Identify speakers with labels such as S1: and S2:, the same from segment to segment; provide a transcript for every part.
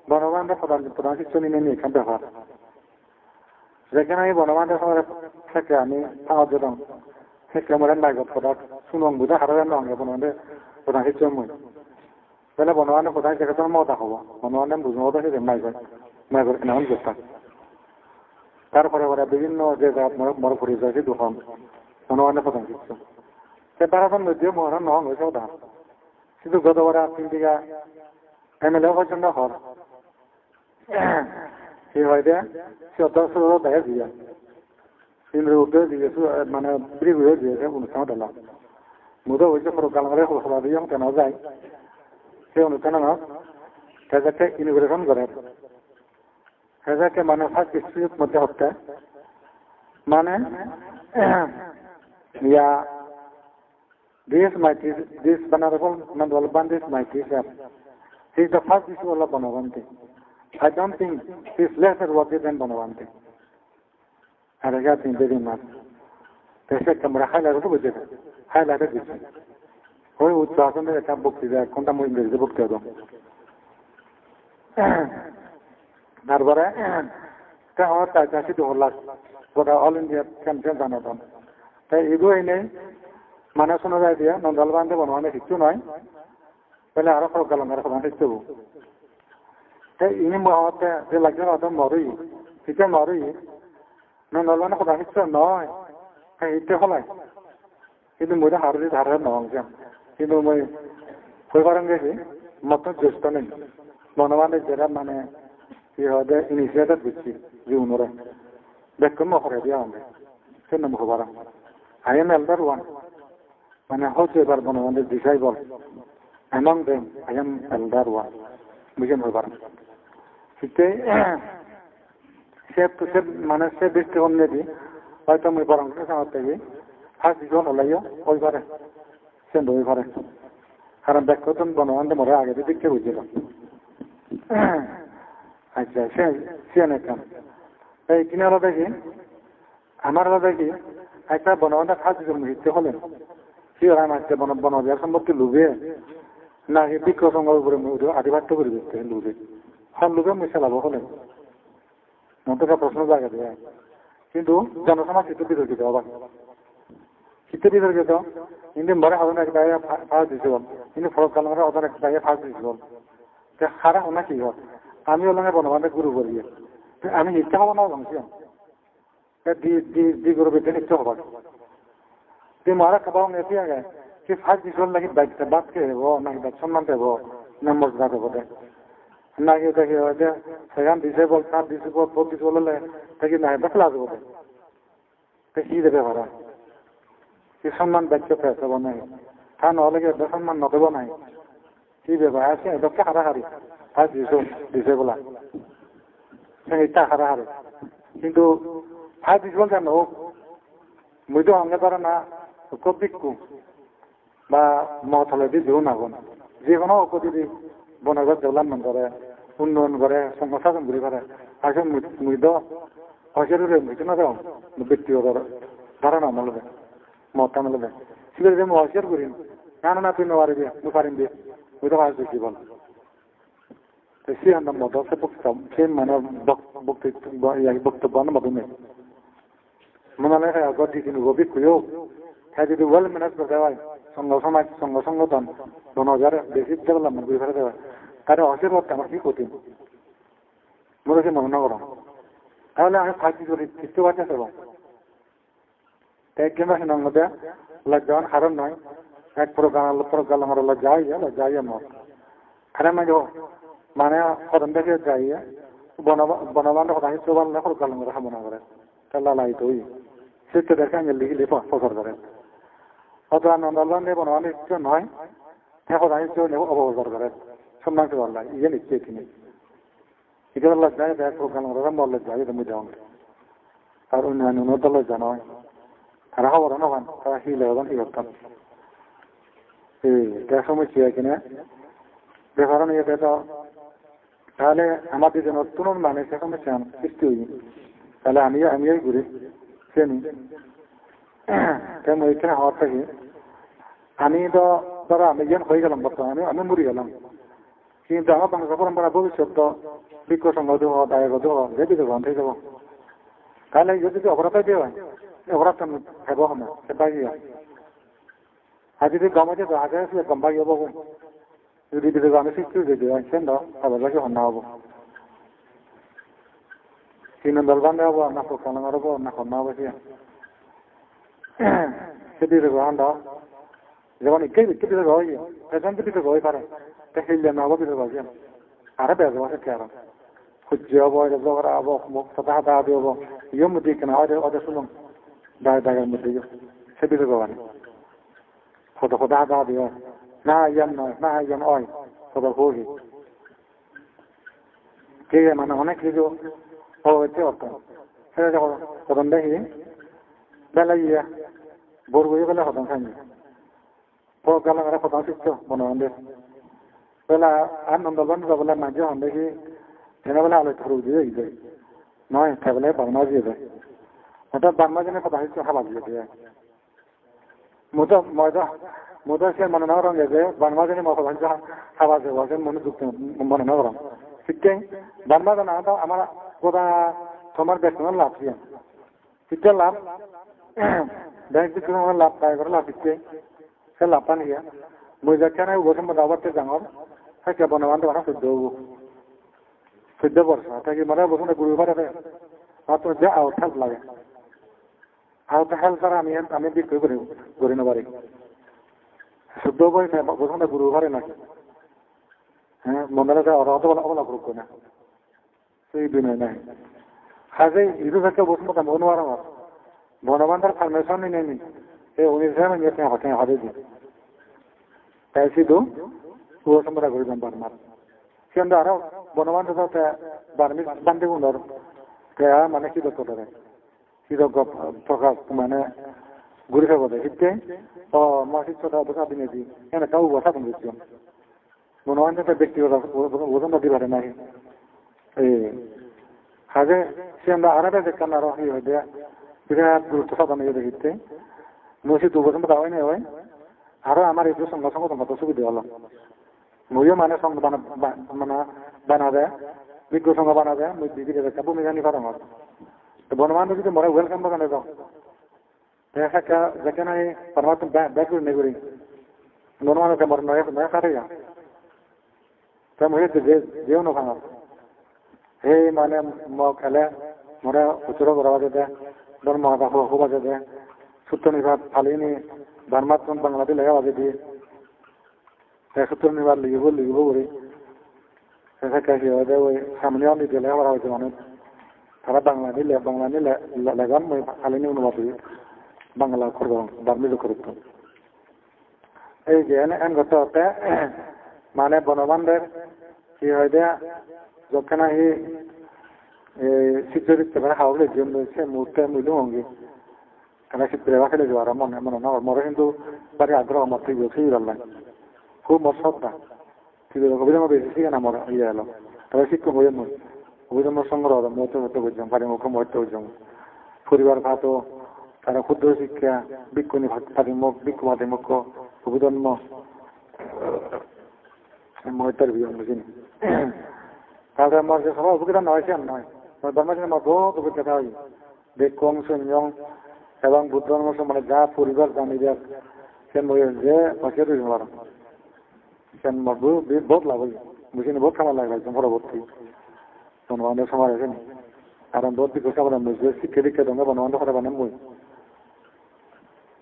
S1: বনবান্ধব প্রধান শিষ্য নিয়ে নিয়ে এখান ব্যাপার যেখানে আমি বনবান্ধব থেকে আমি সাহায্য দাম থেকে আমার নাগত পদার্থ শুনুন বুঝে হারাবেন না বনবান্ধব প্রধান শিষ্য মই তাহলে বনবান্ধব প্রধান শিক্ষা মতা হব বনবান্ধব বুঝবো মতো সেদিন নাগর কেন চেষ্টা তারপরে ওরা বিভিন্ন যে মর পরিচয় দোকান বনবান্ধব প্রধান শিষ্য সে তারা নদীও মহারণ নহন হয়েছে ওটা শুধু গত ওরা 3 বিঘা এমএলএ পর্যন্ত হর সে হয়তো সে দেখা দিয়ে উদ্যোগ দিয়েছে মানে বিক্রি দিয়েছে অনুষ্ঠান দিলাম মুদো হয়েছে প্রকালে খোলা দিয়ে কেন যায় সেই অনুষ্ঠানে সেটাকে ইনোগ্রেশন করে সেটাকে মানে ফার্স্ট ডিস্ট্রিক্ট মধ্যে হচ্ছে মানে ইয়া this Venerable Nandwal Bandit, my teacher, he is the first disciple of Banavanti. I don't think he is lesser worthy than Banavanti. And I got him very much. They said, Kamara highlighted with it. Highlighted with it. Who would talk on the book is a contaminated in the book to them. Narbara, Kahota, I see the whole lot, but all India can tell them. They go in a মানে শোনা যায় দিয়া নন্দল বান্ধে বনবানে শিক্ষু নয় তাহলে আরো সব গেলাম আরো সবাই শিখতে তাই ইনি মহতে যে লাগছে অত মরুই শিখে মরুই নন্দল বান্ধে সবাই শিখছে নয় হ্যাঁ ইতে হলাই কিন্তু মই হারলি ধারে নংছে কিন্তু মই হয়ে পারেন গেছি মতো জ্যেষ্ঠ নেই বনবানে যেটা মানে কি হয় ইনিশিয়েটিভ দিচ্ছি জীবনরে বেক্ষণ মহরে দিয়া হবে সে নম্বর হবার I am elder one. When I hope ever one of the disciples, among them, I am elder one. Mission over. সে মানে সে দৃষ্টিকোণ নেবি হয়তো আমি বরং থেকে ফার্স্ট জীবন হলাইও ওই পারে সে বই পারে কারণ ব্যাখ্যাতন বনবান্ধে মরে আগে দিককে বুঝছিল আচ্ছা সে নেতাম এই কিনে হলো দেখি আমার হলো দেখি একটা বনবান্ধা ফার্স্ট জীবন হিসেবে হলেন সে ওরা মাসে বনবাজার সম্পর্কে লুবে না বৃক্ষ সংগ্রহ করে আধিপত্য করে দিচ্ছে লুবে সব লুবে মিশালাব হলেন মন্তকা প্রশ্ন জায়গা দেয় কিন্তু জনসমাজ চিত্র বিতর্কিত অবাক চিত্র বিতর্কিত কিন্তু মরে হবে এক দায়ে ফার্স্ট দিতে বল কিন্তু ফরক কালামের অদার এক দায়ে ফার্স্ট দিতে বল খারাপ না কি হয় আমি ওলাঙে বনবান্ধে গুরু করি আমি ইচ্ছা হবো না ভাবছি দি গুরু বিদ্যা ইচ্ছা হবার মারা খাবার নেতি আগে কি ফার্স্ট দিশল নাকি বাইকটা বাদকে হবো নাকি বাইক সম্মান দেব না মর্যাদা দেবো নাকি দেখি হয়তো সেখান দিছে বল তার দিছে বল ফোর দিছে বললে দেখি না দেখলা দেবো কি দেবে ভাড়া কি সম্মান বাইককে পেয়েছে নাই তা নহলে কি সম্মান নদেব নাই কি দেবে আছে এদেরকে হারাহারি ফার্স্ট দিছে বলা এটা হারাহারি কিন্তু ফার্স্ট দিছে বল জানো মুই তো অঙ্গে ধরে না কবিকু বা মহতলে দিয়ে দিও না বোন যে কোনো উপদি বনগর ডেভেলপমেন্ট করে উন্নয়ন করে সংস্থাপন করে করে আসলে মুই তো হসের মুই না দেও ব্যক্তিগত ধারণা মলবে মহতা মলবে সেগুলো যে হসের করি না তুই নেওয়ারি মুই পারিম দিয়ে মুই তো কাজ দেখি বল সে আমরা মত সে মানে বক্তব্য মধুমে মনে হয় আগত দি কিন্তু গভীর খুঁজেও হ্যাঁ যদি ওয়েল ম্যানেজ করতে হয় সমাজ সংগঠন 2000 বেশি ডেভেলপমেন্ট করে ফেলে দেওয়া তাহলে অসের মধ্যে আমার কি ক্ষতি মনে হচ্ছে মনে করো তাহলে আমি ফাঁকি করি কিছু বাচ্চা দেবো তাই কিংবা সে মধ্যে লজ্জান হারণ নয় এক প্রোগ্রাম আমার যাই আমার আরে মানে সদন থেকে যাই বনবান্ধব কথা চোবাল না প্রোগ্রাম করে মনে করে তাহলে লাই তো সেটা দেখে আমি লিখলে প্রচার করেন অথবা নন্দন বনবান্ধব ইচ্ছে নয় এখন ইচ্ছে নেব অপপ্রচার করেন সম্মান পাল্লা ইয়ে লিখছে তিনি এটা লজ্জায় দেখ প্রোগ্রাম করে বল লজ্জায় তুমি যাও আর অন্যান্য তো লজ্জা নয় তারা খবর নখান তারা হিলে হবেন ই করতাম এই সমস্যা কিনা ব্যাপার নিয়ে তো তাহলে আমাদের যে নতুন মানে সে সমস্যা সৃষ্টি হয়নি তাহলে আমিও ঘুরি চিনি তেমন এখানে হওয়ার থেকে আমি তো ধরো আমি জ্ঞান হয়ে গেলাম বর্তমানে আমি মরে গেলাম কিন্তু আমার বাংলা পরম্পরা ভবিষ্যৎ তো বিক্ষ সঙ্গ দেব দায় দেব রেডি দেবো আনতে যাবো তাহলে যদি অপরাধ দিয়ে হয় অপরাধ হেব হন সেটাই আর যদি গমাতে হাজার আসলে গম্বা গিয়ে পাবো যদি দিদি আমি শিখতে যদি আনছেন দাও তাহলে লাগে হন্না হবো তিন দল বান্ধে হবো না পোকানো হবো না হন্না হবো সেটি দেবো আন্দাও যেমন ইকেই বিক্রি দিতে হয় পেছন দিতে হয় পারে তা হিললে না হবো দিতে পারছি আরে বেজো আছে কে আর সূর্য হবো জগরা হবো মুখ সাদা হাতা হাতি হবো ইয়ে মধ্যে কেনা ওদের শুনুন দাগের মধ্যে সেটি দেবো মানে কত কত হাতা হাতি হয় না ইয়ান নয় না ইয়ান হয় কত হোক ঠিক আছে মানে অনেক কিছু হচ্ছে অর্থ সেটা যখন প্রথম দেখি বেলা ইয়া বোর বই গেলে হতাম খাইনি গেলাম এরা প্রথম শিখছো মনে হয় বেলা আর নন্দন বলে মাঝে হন দেখি এনে বেলা আলো ধরু দিয়ে যায় নয় সেবেলায় বারমা দিয়ে যায় হঠাৎ বারমা জেনে প্রথম শিখছো হাবা দিয়ে দিয়ে মোদা সে মনে না রঙে যে বারমা জেনে মতো হাবা যে মনে যুক্ত মনে না রঙ শিখতে বারমা জানা তো আমার গোটা তোমার বেতন লাভ দিয়ে শিখতে লাভ ব্যাংক দিকে আমার লাভ পাই করে লাভ দিচ্ছে সে লাভ পান গিয়া মই যাকে বসে আবার ডাঙর থাকে বনবান্ধ ওরা 14 বর্ষ থাকি মানে বসে গুরু পারে মাত্র যে আউট হেল্প লাগে আউট হেল্প ছাড়া আমি বিক্রি করি না পারি 14 বয়সে বসে গুরু পারে নাকি হ্যাঁ মনে রাখে ওরা অত অবলা গ্রুপ করে না সেই বিনয় নাই কাজে ইরু থেকে বসে মনোয়ার আমার বনবান্ধার পারমিশন নেয়নি এই অনুষ্ঠান নিয়ে হতে হবে যে তাই শুধু পুরসম্পদা করে দেন বারমার কিন্তু আরো বনবান্ধব সাথে বার্মিক বান্ধে গুণর মানে কি দক্ষ ধরে কি দক্ষ প্রকাশ মানে ঘুরে খাবো শিখতে ও মাসিকতা বোঝা দিনে দি এনে কাউ বসা তুমি বুঝছো বনবান্ধব ব্যক্তিগত ওজন দিতে পারে নাই এই কাজে সে আমরা আরো দেখতাম আরো কি হয়ে দেয়া বিরাট গুরুত্ব সাধন হয়ে দেখতে মসজিদ দুবছর দাওয়াই নেই হয় আরো আমার এই সঙ্গে সঙ্গে তোমার সুবিধা হলো মইও মানে সঙ্গে মানে বানাবে বিজ্ঞ সঙ্গে বানাবে মই দিদি দেখা ভূমি জানি পারো আমার তো বনবান্ধব যদি মরে ওয়েলকাম বাগানে যাও দেখা যেখানে পরমাত্ম ব্যাক করে নেই বনবান্ধবকে মরে নয় নয় কাটে যা তাই মই যেও না ভাঙা এই মানে খেলে মরে উচ্চর করা যেতে ধর্ম হবা যেতে সূত্র নিবাদ ফালিনি ধর্মাত্ম বাংলাদেশ লেখা বাজে দিয়ে সূত্র নিবাদ লিখব করি ওই সামনেও নিতে লেখা করা হয়েছে মানুষ তারা বাংলা নিলে লেখান ফালিনি অনুবাদ দিয়ে বাংলা করব বার্মিজ করত এই যে এন করতে হতে মানে বনবান্ধের কি হয় দেয়া যখন এই শিক্ষিত হাওড়ে জীবন রয়েছে মুহূর্তে মিলু অঙ্গে karena si berapa kali juara mana orang itu dari agro mati biasa itu lah, খুব মশলা tidak kemudian mau besi kan amor iya lo, tapi sih kemudian mau সংগ্রহ mau itu bukan paling mau itu bukan, পরিবার ভাতো তারা ক্ষুদ্র শিক্ষা বিক্ষণী ভাতি মুখ বিক্ষ ভাতি মুখ kemudian mau itu biar mungkin, kalau mau sesuatu bukan nol sih nol, mau bermacam mau tuh bukan tahu, dekong senyum এবং বুদ্ধ ধর্ম মানে যা পরিবার জানিয়ে সে যে পাশে রয়েছে সে বহুত লাভ হয়েছে বুঝিনি বহুত খামার লাগবে পরবর্তী বনবান্ধব সময় আছে নি কারণ বহুত বিকশা বলে বুঝবে শিক্ষা দীক্ষা দঙ্গে বনবান্ধব করে বানান বই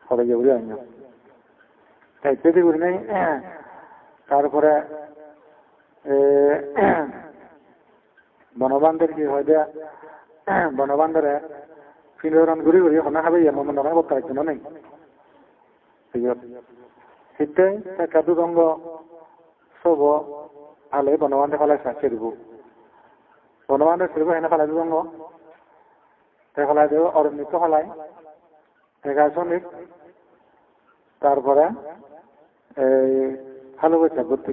S1: সবাই গিয়ে বুঝে আইন তাই ইত্যাদি করি নাই তারপরে বনবান্ধবের কি হয় দেয়া বনবান্ধবের Pilihan guri hona habe ya mama nara botta একজন নাই ঠিক আছে সিতে কাদু রঙ্গ সব আলে বনবান্ধব ফলে সাথে দিব বনবান্ধব ছিল হেনা ফলে রঙ্গ তে ফলে দেও অরণ্যিক ফলাই এগাছনিক তারপরে এই ভালোবাসা করতে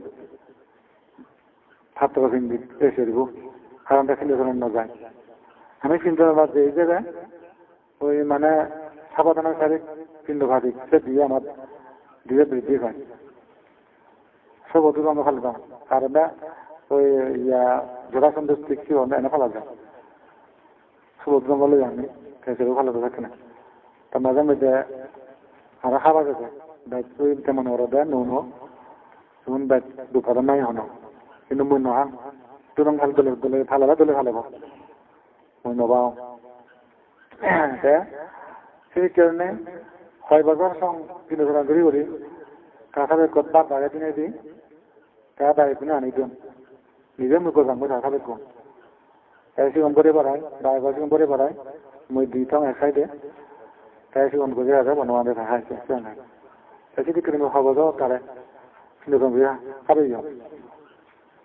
S1: ছাত্র হিন্দি এসে দিব কারণ দেখলে না যায় আমি চিন্তা করলাম যে এই জায়গায় ওই মানে সাবধানের সাথে পিণ্ড ভাবি সে দিয়ে আমার দিয়ে বৃদ্ধি হয় সব অতি রঙ ফেলতাম কারণ ওই জোড়াখণ্ড দেখছি এনে ফেলা যায় সবুজ জঙ্গলে জানি সেটাও ভালো থাকে না তো মাঝে মধ্যে আরো খাবার গেছে ব্যাগ তেমন ওরা দেয় নুন নুন ব্যাগ দুপুরে নাই হনো কিন্তু মূল্য হান দুরং খাল দলে দলে ফালাবা দলে ফালাব মূল্য পাও সেই কারণে 6 বছর সং বিনোদন করি করি কাকাদের কথা বাগে দিনে দিই তা বাগে দিনে আনি দিন নিজে মুখ জানবো কাকাদের কম এসে অম্বরে বাড়ায় বাগে অম্বরে বাড়ায় মই দিতাম একাই দে তাই সে অন করে আছে বনবান্ধে থাকা আছে এসে দিকে হব যাও তারে বিনোদন করে খাবে যাও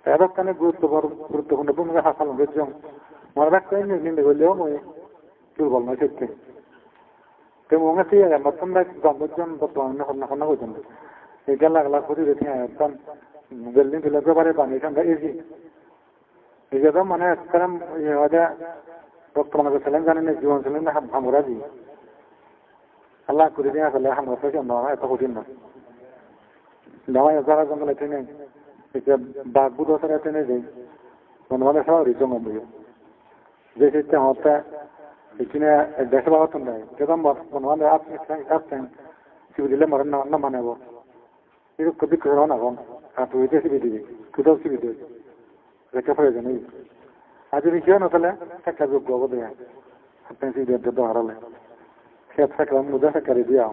S1: এবার কানে গুরুত্বপূর্ণ ভূমিকা হাসাল হয়েছে মনে রাখতে নিন্দে করলেও মই দুর্বল নয় সত্যি তো মনে ঠিক আছে নতুন জন্মজন বর্তমানে হন্না পর্যন্ত এটা লাখ লাখ কোটি রেখে একদম বিল্ডিং তুলে একেবারে বানিয়ে এখানটা এসি এটা মানে একদম বর্তমানে ছিলেন জানেন জীবন ছিলেন না হামরা দি আল্লাহ করে দিয়ে আসলে হামরা থেকে এত কঠিন না দাওয়াই যারা জঙ্গলে টেনে এটা বাঘ বুধ সারা টেনে যাই মানে সবারই জঙ্গল দিয়ে যে সিস্টেম হতে এখানে দেশে বাগাতন দেয় যেরকম বনবান্ধে আসছেন সিবি দিলে মরেন না মানেব এরকম কবি করে না এখন আর তুই সিবি দিবি তুইটাও সিবি দিবি রেখে প্রয়োজন নেই আর যদি কেউ না তাহলে একটা যোগ্য দেয় আপনি সিবি দিয়ে হারালে সে থাকলাম মুদা সাকারি দিয়া